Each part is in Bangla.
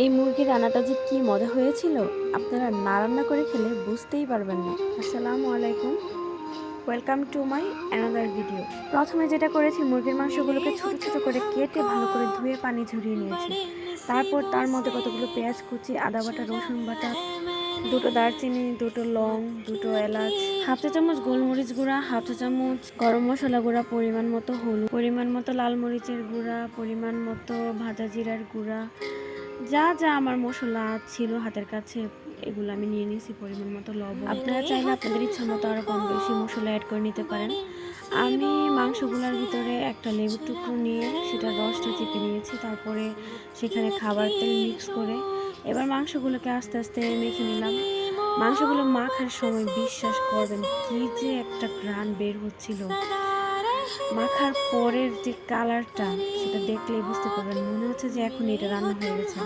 এই মুরগির রান্নাটা যে কি মজা হয়েছিল, আপনারা না রান্না করে খেলে বুঝতেই পারবেন না। আসসালামু আলাইকুম, welcome to my another video. প্রথমে যেটা করেছি, মুরগির মাংসগুলোকে ছোট ছোট করে কেটে ভালো করে ধুয়ে পানি ঝরিয়ে নিয়েছি। তারপর তার মধ্যে কতগুলো পেঁয়াজ কুচি, আদা বাটা, রসুন বাটা, দুটো দারচিনি, দুটো লং, দুটো এলাচ, হাফ চা চামচ গোলমরিচ গুঁড়া, হাফ চা চামচ গরম মশলা গুঁড়া, পরিমাণ মতো হলুদ, পরিমাণ মতো লাল মরিচের গুঁড়া, পরিমাণ মতো ভাজা জিরার গুঁড়া, যা যা আমার মশলা ছিল হাতের কাছে এগুলো আমি নিয়ে নিয়েছি। পরিমাণ মতো লবণ, আপনারা চাইলে আপনাদের ইচ্ছা মতো আরও কম বেশি মশলা অ্যাড করে নিতে পারেন। আমি মাংসগুলোর ভিতরে একটা লেবুর টুকরো নিয়ে সেটার রসটা চেপে নিয়েছি, তারপরে সেখানে খাবার তেল মিক্স করে এবার মাংসগুলোকে আস্তে আস্তে মেখে নিলাম। মাংসগুলো মাখার সময় বিশ্বাস করবেন কি যে একটা ঘ্রাণ বের হচ্ছিল, মাখার পরের যে কালারটা সেটা দেখলেই বুঝতে পারবেন, মনে হচ্ছে যে এখন এটা রান্না হয়ে গেছে।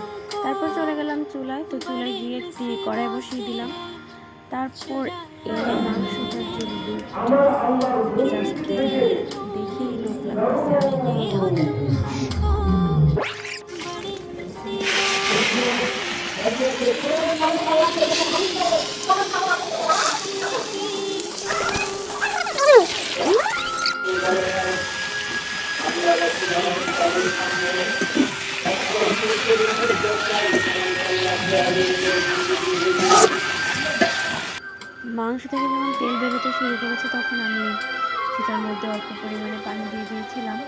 তারপর চলে গেলাম চুলায়, তো চুলায় গিয়ে একটি কড়াই বসিয়ে দিলাম। তারপর এই মাংসটার যে লুকটা জাস্ট দেখেন, দেখেই লোভ লাগতেছে। মাংস থেকে যখন তেল বেরোতে শুরু করেছে তখন আমি সেটার মধ্যে অল্প পরিমাণে পানি দিয়ে দিয়েছিলাম,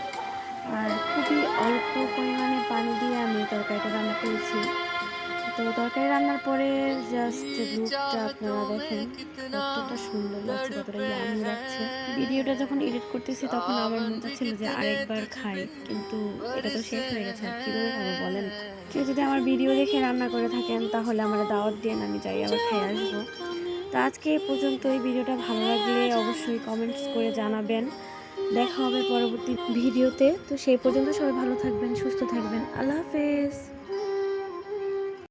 আর খুবই অল্প পরিমাণে পানি দিয়ে আমি তরকারিটা রান্না করেছি। তো তরকারি রান্নার পরে জাস্ট লুকটা আপনারা দেখেন কতটা সুন্দর লাগছে, কতটা ইয়ামি লাগছে। ভিডিওটা যখন এডিট করতেছি তখন আমার মনে ছিল যে আরেকবার খাই, কিন্তু এটা তো শেষ হয়ে গেছে, আর কীভাবে খাবো বলেন। কেউ যদি আমার ভিডিও দেখে রান্না করে থাকেন তাহলে আমার দাওয়াত দিন, আমি যাই আবার খেয়ে আসবো। তো আজকে এই পর্যন্ত। এই ভিডিওটা ভালো লাগলে অবশ্যই কমেন্টস করে জানাবেন। দেখা হবে পরবর্তী ভিডিওতে। তো সেই পর্যন্ত সবাই ভালো থাকবেন, সুস্থ থাকবেন। আল্লাহ হাফেজ।